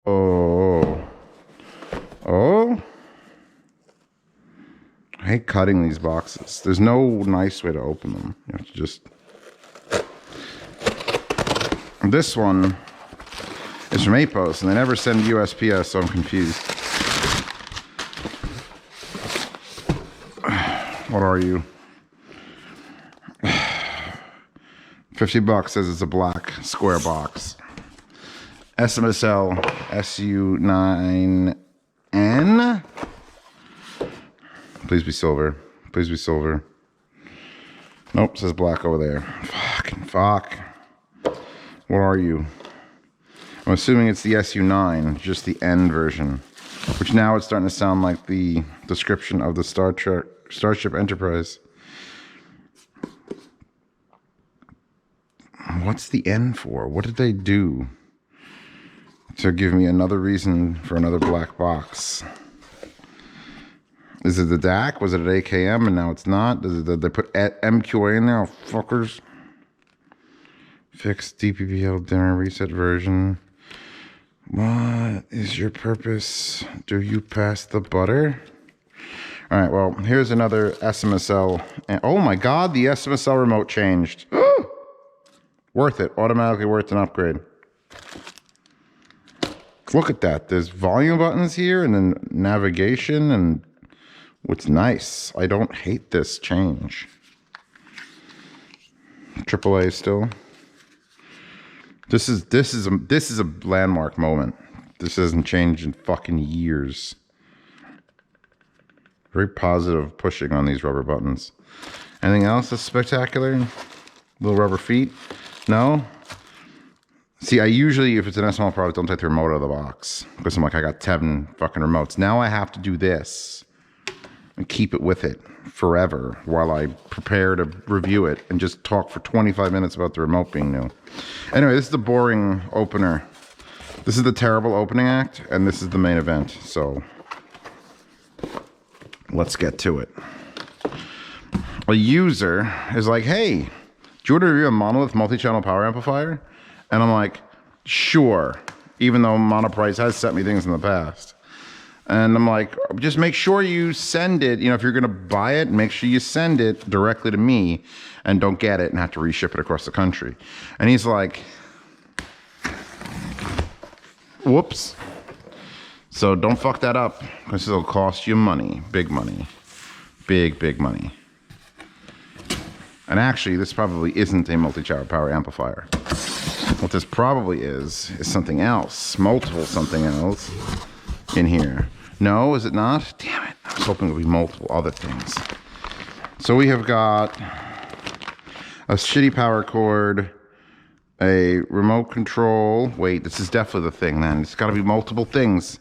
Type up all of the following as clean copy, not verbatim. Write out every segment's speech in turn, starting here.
Oh. Oh. I hate cutting these boxes. There's no nice way to open them. You have to just... This one is from Atmos, and they never send USPS, so I'm confused. What are you? $50 says it's a black square box. SMSL SU-9n. Please be silver. Please be silver. Nope, says black over there. Fucking fuck. What are you? I'm assuming it's the SU-9, just the N version. Which now it's starting to sound like the description of the Starship Enterprise. What's the N for? What did they do to give me another reason for another black box? Is it the DAC? Was it at AKM and now it's not? Did they put MQA in there? Oh, fuckers. Fixed DPPL dimmer reset version. What is your purpose? Do you pass the butter? All right, well, here's another SMSL. And oh my God, the SMSL remote changed. Worth it. Automatically worth an upgrade. Look at that. There's volume buttons here and then navigation and what's nice. I don't hate this change. AAA still. This is a landmark moment. This hasn't changed in fucking years. Very positive pushing on these rubber buttons. Anything else that's spectacular? Little rubber feet? No? See, I usually, if it's an SML product, don't take the remote out of the box. Because I'm like, I got 10 fucking remotes. Now I have to do this. And keep it with it forever while I prepare to review it and just talk for 25 minutes about the remote being new. Anyway, this is the boring opener. This is the terrible opening act, and this is the main event. So, let's get to it. A user is like, hey, do you want to review a Monolith multi-channel power amplifier? And I'm like, sure, even though Monoprice has sent me things in the past. And I'm like, just make sure you send it. You know, if you're going to buy it, make sure you send it directly to me and don't get it and have to reship it across the country. And he's like, whoops. So don't fuck that up because it'll cost you money. Big money. Big, big money. And actually, this probably isn't a multi-channel power amplifier. What this probably is something else. Multiple something else in here. No, is it not? Damn it. I was hoping it would be multiple other things. So we have got a shitty power cord, a remote control. Wait, this is definitely the thing then. It's got to be multiple things.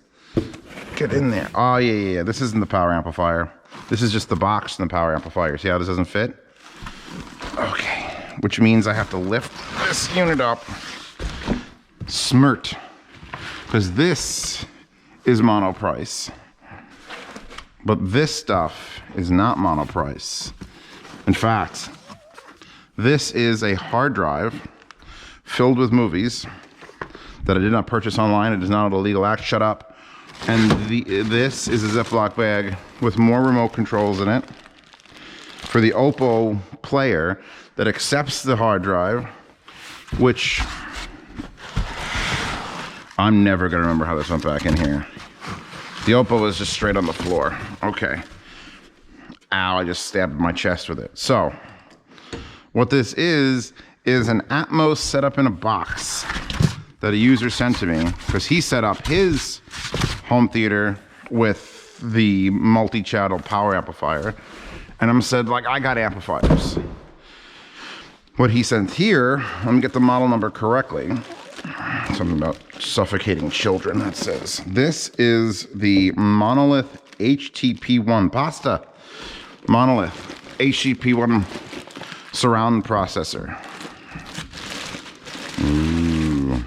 Get in there. Oh, yeah. This isn't the power amplifier. This is just the box and the power amplifier. See how this doesn't fit? Okay. Which means I have to lift this unit up. Smirt. Because this is Monoprice. But this stuff is not Monoprice. In fact, this is a hard drive filled with movies that I did not purchase online. It is not a legal act. Shut up. And this is a Ziploc bag with more remote controls in it for the Oppo player that accepts the hard drive, which I'm never going to remember how this went back in here. The Oppo was just straight on the floor. Okay. Ow, I just stabbed my chest with it. So, what this is an Atmos set up in a box that a user sent to me because he set up his home theater with the multi-channel power amplifier. And I'm said, like, I got amplifiers. What he sent here, let me get the model number correctly. Something about suffocating children, that says. This is the Monolith HTP1 pasta. Monolith HTP1 surround processor. Ooh.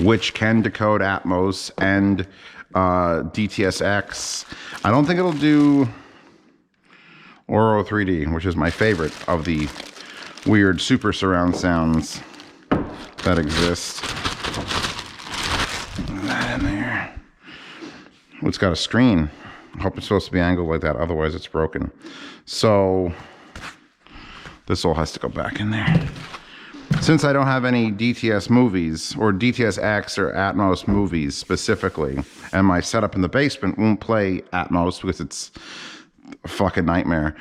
Which can decode Atmos and DTSX. I don't think it'll do Oro 3D, which is my favorite of the weird super surround sounds that exist. in there. It's got a screen. I hope it's supposed to be angled like that, otherwise it's broken. So this all has to go back in there. Since I don't have any DTS movies, or DTS-X or Atmos movies specifically, and my setup in the basement won't play Atmos because it's a fucking nightmare,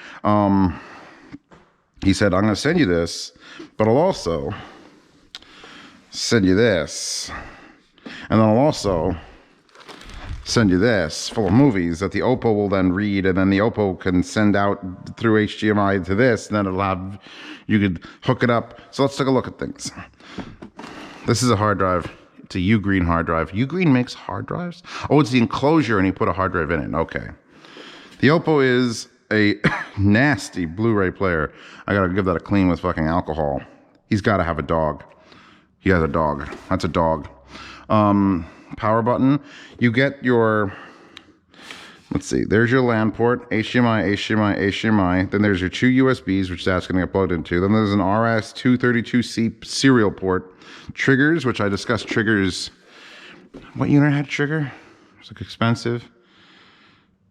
he said, I'm going to send you this, but I'll also send you this. And then I'll also send you this full of movies that the Oppo will then read, and then the Oppo can send out through HDMI to this, and then it'll have, you could hook it up. So let's take a look at things. This is a hard drive. It's a Ugreen hard drive. Ugreen makes hard drives? Oh, it's the enclosure and you put a hard drive in it. Okay. The Oppo is a nasty Blu-ray player. I gotta give that a clean with fucking alcohol. He's gotta have a dog. He has a dog. That's a dog. Power button. You get your, let's see, there's your LAN port, HDMI, HDMI, HDMI. Then there's your two USBs, which that's going to get plugged into. Then there's an RS-232C serial port. Triggers, which I discussed triggers. What unit had trigger? It's like expensive.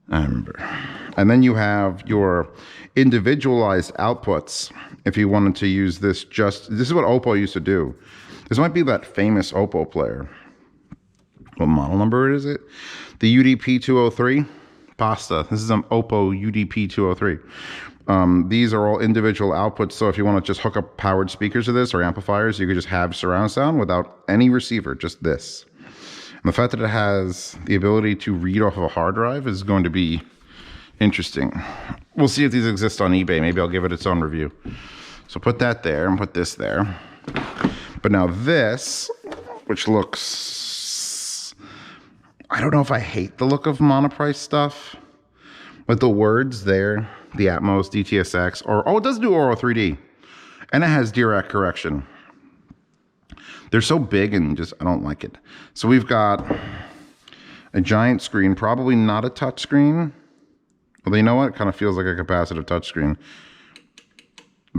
I remember. And then you have your individualized outputs. If you wanted to use this, this is what Oppo used to do. This might be that famous Oppo player. What model number is it? The UDP-203 Pasta. This is an Oppo UDP-203. These are all individual outputs, so if you want to just hook up powered speakers to this or amplifiers, you could just have surround sound without any receiver, just this. And the fact that it has the ability to read off of a hard drive is going to be interesting. We'll see if these exist on eBay. Maybe I'll give it its own review. So put that there and put this there. But now this, which looks, I don't know if I hate the look of Monoprice stuff, but the words there, the Atmos, DTS-X, or, oh, it does do Auro 3D, and it has direct correction. They're so big and just, I don't like it. So we've got a giant screen, probably not a touch screen. Although, you know what? It kind of feels like a capacitive touch screen.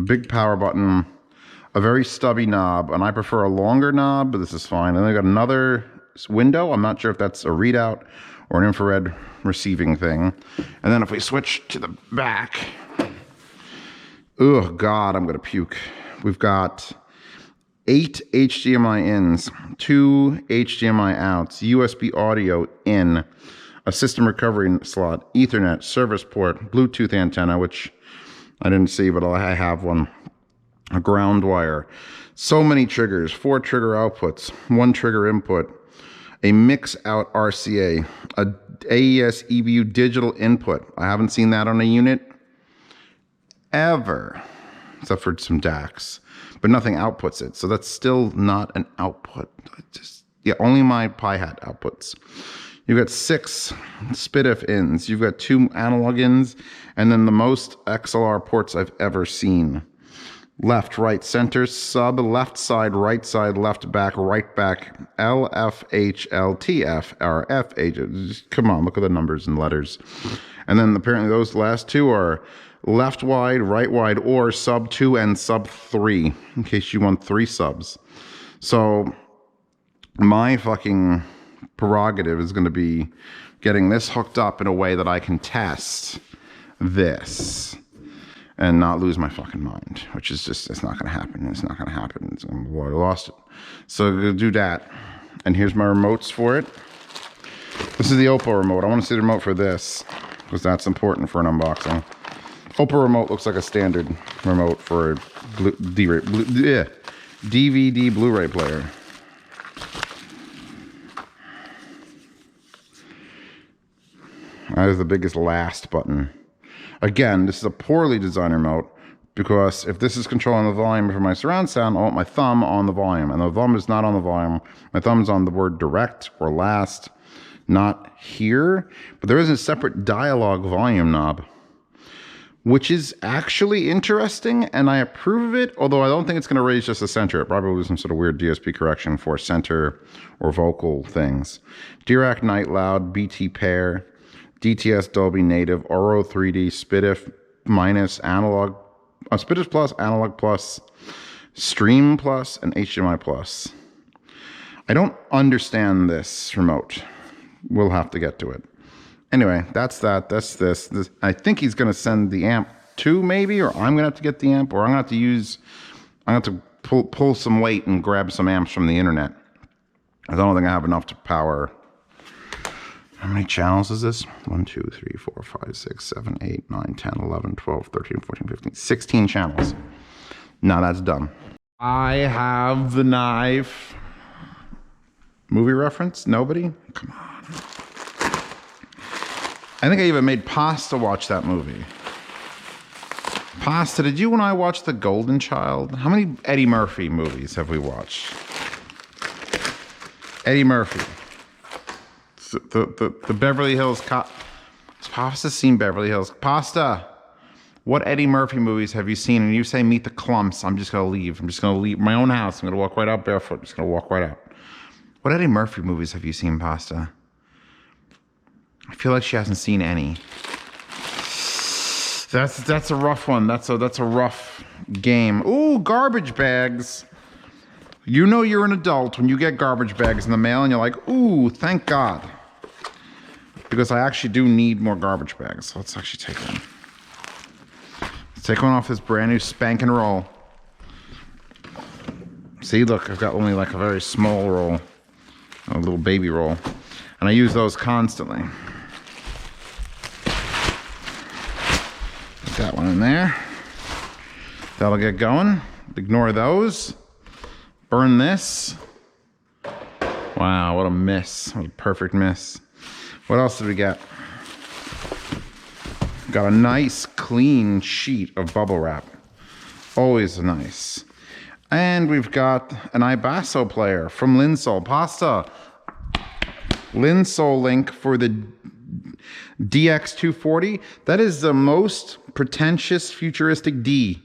Big power button, a very stubby knob, and I prefer a longer knob, but this is fine. And then I got another window. I'm not sure if that's a readout or an infrared receiving thing. And then if we switch to the back, oh God, I'm gonna puke. We've got 8 HDMI ins, 2 HDMI outs, USB audio in, a system recovery slot, Ethernet, service port, Bluetooth antenna, which I didn't see, but I have one, a ground wire, so many triggers, 4 trigger outputs, 1 trigger input, a mix out RCA, a AES EBU digital input. I haven't seen that on a unit ever, except for some DACs, but nothing outputs it. So that's still not an output. Yeah, only my Pi Hat outputs. You've got 6 SPDIF ins. You've got 2 analog ins, and then the most XLR ports I've ever seen. Left, right, center, sub, left side, left back, right back, L, F, H, L, T, F, R, F, H. Just, come on, look at the numbers and letters. And then apparently those last 2 are left wide, right wide, or sub 2 and sub 3, in case you want 3 subs. So my fucking prerogative is going to be getting this hooked up in a way that I can test this and not lose my fucking mind, which is just, it's not going to happen. It's not going to happen. I lost it. So I'm going to do that. And here's my remotes for it. This is the Oppo remote. I want to see the remote for this because that's important for an unboxing. Oppo remote looks like a standard remote for a DVD Blu-ray player. That is the biggest last button. Again, this is a poorly designed remote because if this is controlling the volume for my surround sound, I want my thumb on the volume, and the thumb is not on the volume. My thumb is on the word direct or last, not here, but there is a separate dialogue volume knob, which is actually interesting, and I approve of it, although I don't think it's going to raise just the center. It probably will do some sort of weird DSP correction for center or vocal things. Dirac Night Loud, BT Pair, DTS Dolby Native, Auro 3D, SPDIF minus, analog, SPDIF plus, analog plus, stream plus, and HDMI plus. I don't understand this remote. We'll have to get to it. Anyway, that's that. That's this. I think he's going to send the amp too, maybe, or I'm going to have to get the amp, or I'm going to have to pull some weight and grab some amps from the internet. I don't think I have enough to power. How many channels is this? 1, 2, 3, 4, 5, 6, 7, 8, 9, 10, 11, 12, 13, 14, 15, 16 channels. Now that's done. I have the knife. Movie reference? Nobody? Come on. I think I even made Pasta watch that movie. Pasta, did you and I watch The Golden Child? How many Eddie Murphy movies have we watched? Eddie Murphy. The Beverly Hills Cop. Has Pasta seen Beverly Hills? Pasta, what Eddie Murphy movies have you seen? And you say Meet the Clumps, I'm just going to leave. I'm just going to leave my own house. I'm going to walk right out barefoot. I'm just going to walk right out. What Eddie Murphy movies have you seen, Pasta? I feel like she hasn't seen any. That's a rough one. That's a rough game. Ooh, garbage bags. You know you're an adult when you get garbage bags in the mail and you're like, ooh, thank God. Because I actually do need more garbage bags. So let's actually take one. Let's take one off this brand new spank and roll. See, look, I've got only like a very small roll. A little baby roll. And I use those constantly. Put that one in there. That'll get going. Ignore those. Burn this. Wow, what a miss. What a perfect miss. What else did we get? Got a nice clean sheet of bubble wrap. Always nice. And we've got an Ibasso player from Linsol. Pasta. Linsol link for the DX240. That is the most pretentious futuristic D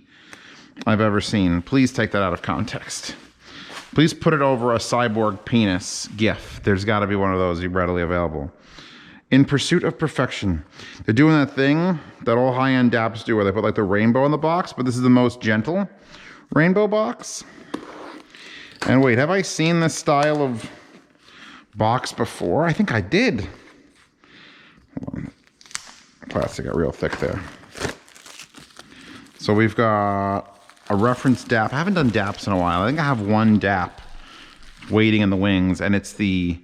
I've ever seen. Please take that out of context. Please put it over a cyborg penis GIF. There's got to be one of those readily available. In pursuit of perfection. They're doing that thing that all high-end DAPs do where they put like the rainbow in the box, but this is the most gentle rainbow box. And wait, have I seen this style of box before? I think I did. Hold on. Plastic got real thick there. So we've got a reference DAP. I haven't done DAPs in a while. I think I have one DAP waiting in the wings, and it's the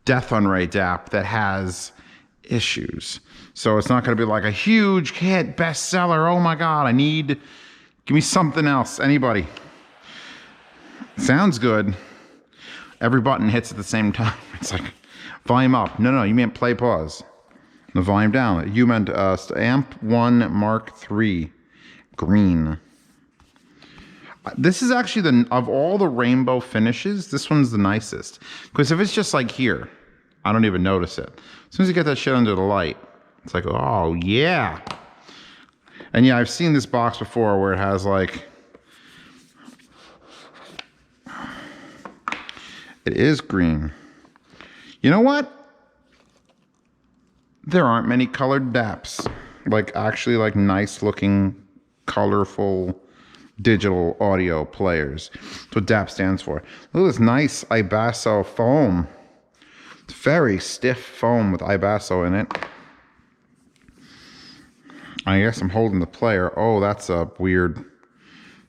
Death on Ray DAP that has issues. So it's not going to be like a huge hit bestseller. Oh my God, give me something else. Anybody? Sounds good. Every button hits at the same time. It's like volume up. No, you meant play pause. The volume down. You meant Amp 1 Mark III green. This is actually of all the rainbow finishes, this one's the nicest. Because if it's just like here, I don't even notice it. As soon as you get that shit under the light, it's like, oh yeah. And yeah, I've seen this box before where it has like, it is green. You know what? There aren't many colored DAPs. Like actually like nice looking, colorful, digital audio players. That's what DAP stands for. Look at this nice Ibasso foam. It's very stiff foam with Ibasso in it. I guess I'm holding the player. Oh, that's a weird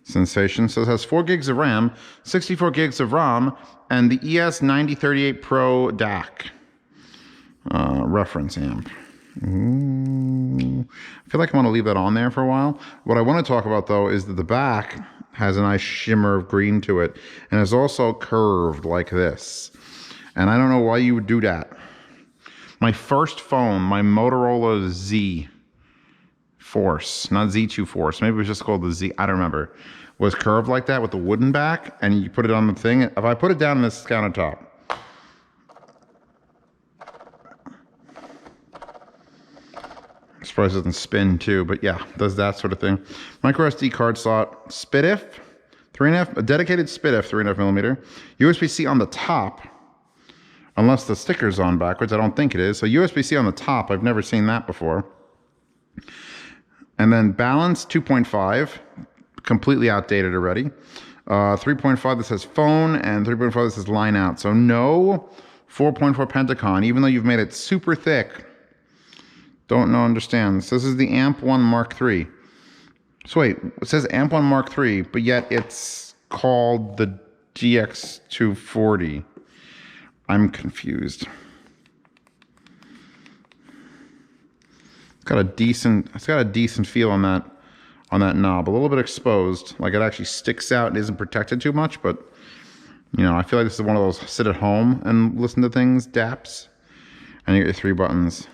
sensation. So it has 4 gigs of RAM, 64 gigs of ROM, and the ES9038 Pro DAC reference amp. Ooh. I feel like I want to leave that on there for a while. What I want to talk about though is that the back has a nice shimmer of green to it and is also curved like this. And I don't know why you would do that. My first phone, my Motorola Z Force, not Z2 Force, maybe it was just called the Z, I don't remember, was curved like that with the wooden back, and you put it on the thing. If I put it down on this countertop, I'm surprised it doesn't spin too, but yeah, does that sort of thing. Micro SD card slot, SPDIF, 3.5, a dedicated SPDIF 3.5 millimeter, USB-C on the top, unless the sticker's on backwards, I don't think it is. So USB-C on the top, I've never seen that before. And then balance 2.5, completely outdated already. 3.5 that says phone, and 3.5 that says line out. So no 4.4 Pentacon, even though you've made it super thick. Don't know, understand. So this is the Amp 1 Mark III. So wait, it says Amp 1 Mark III, but yet it's called the DX240. I'm confused. It's got a decent feel on that knob. A little bit exposed, like it actually sticks out and isn't protected too much, but you know, I feel like this is one of those sit at home and listen to things, DAPs. And you get your 3 buttons.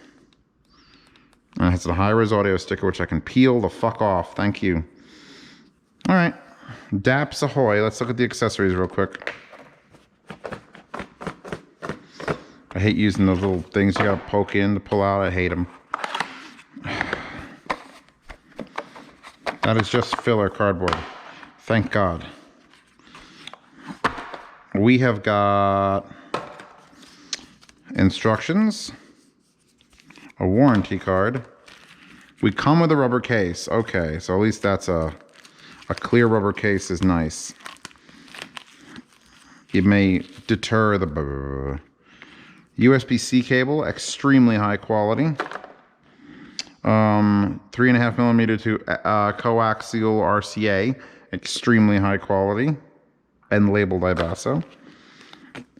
And it has a high-res audio sticker, which I can peel the fuck off. Thank you. All right. DAPs ahoy. Let's look at the accessories real quick. I hate using those little things you gotta poke in to pull out. I hate them. That is just filler cardboard. Thank God. We have got instructions, a warranty card. We come with a rubber case. Okay, so at least that's a clear rubber case is nice. It may deter the USB-C cable, extremely high quality. 3.5 millimeter to coaxial RCA, extremely high quality, and labeled Ibasso.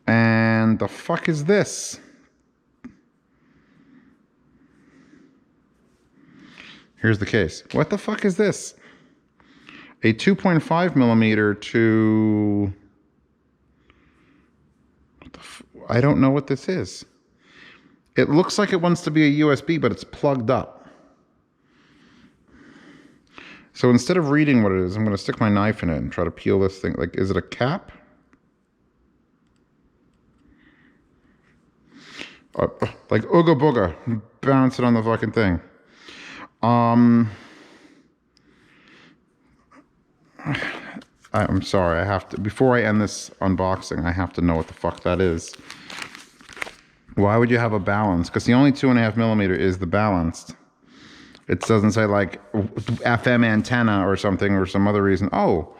And the fuck is this? Here's the case. What the fuck is this? A 2.5 millimeter to... I don't know what this is. It looks like it wants to be a USB, but it's plugged up. So instead of reading what it is, I'm going to stick my knife in it and try to peel this thing. Like, is it a cap? Like ooga booga, bounce it on the fucking thing. I'm sorry, I have to, before I end this unboxing, I have to know what the fuck that is. Why would you have a balance? Because the only 2.5 millimeter is the balanced. It doesn't say like FM antenna or something or some other reason. Oh,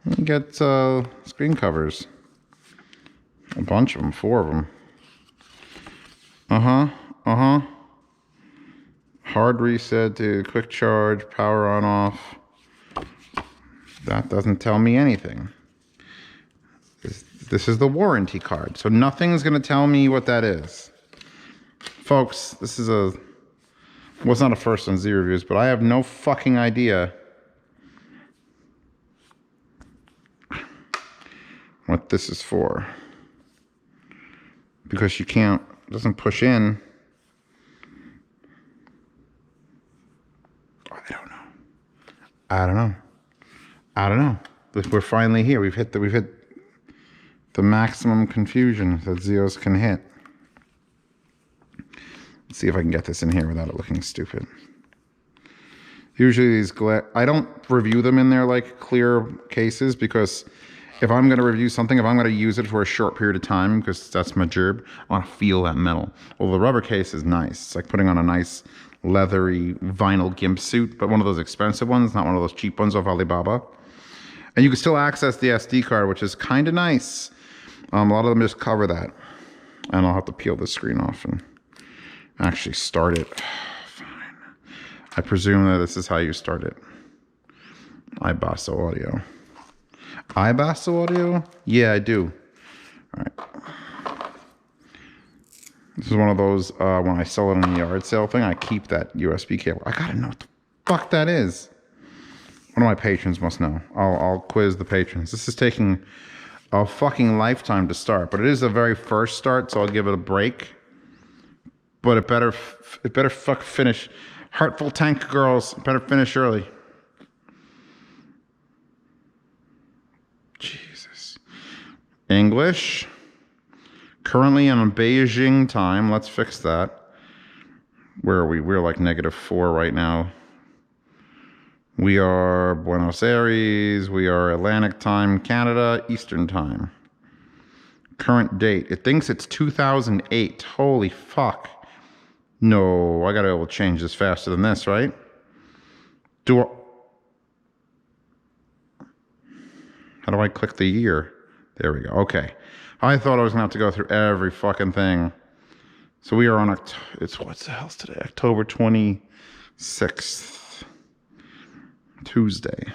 you get screen covers. A bunch of them, 4 of them. Hard reset to quick charge, power on off. That doesn't tell me anything. This is the warranty card, so nothing's gonna tell me what that is. Folks, this is well, it's not a first on Z Reviews, but I have no fucking idea what this is for. Because you can't, it doesn't push in. I don't know. We're finally here. We've hit the maximum confusion that Zeos can hit. Let's see if I can get this in here without it looking stupid. Usually these I don't review them in their like clear cases, because if I'm going to review something, if I'm going to use it for a short period of time, because that's my job, I want to feel that metal. Well, the rubber case is nice. It's like putting on a nice leathery vinyl gimp suit, but one of those expensive ones, not one of those cheap ones off Alibaba. And you can still access the SD card, which is kind of nice. A lot of them just cover that. And I'll have to peel the screen off and actually start it. Fine. I presume that this is how you start it. Ibasso audio. Ibasso audio? Yeah, I do. All right. This is one of those, when I sell it on the yard sale thing, I keep that USB cable. I gotta know what the fuck that is. One of my patrons must know. I'll quiz the patrons. This is taking a fucking lifetime to start, but it is the very first start, so I'll give it a break. But it better fuck finish. Heartful Tank Girls, better finish early. Jesus. English. Currently on Beijing time. Let's fix that. Where are we? We're like -4 right now. We are Buenos Aires. We are Atlantic time, Canada, Eastern time. Current date. It thinks it's 2008. Holy fuck. No, I gotta be able to change this faster than this, right? How do I click the year? There we go. Okay. I thought I was gonna have to go through every fucking thing. So we are on it's what's the hell's today? October 26th, Tuesday.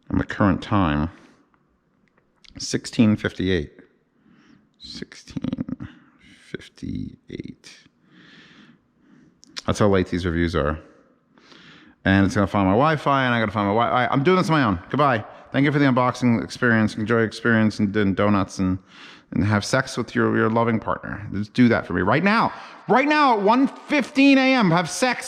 And the current time, 16:58. 16:58. That's how late these reviews are. And it's gonna find my Wi-Fi, and I gotta find my Wi-Fi. I'm doing this on my own. Goodbye. Thank you for the unboxing experience. Enjoy experience and donuts and have sex with your loving partner. Just do that for me right now. Right now at 1:15 a.m. Have sex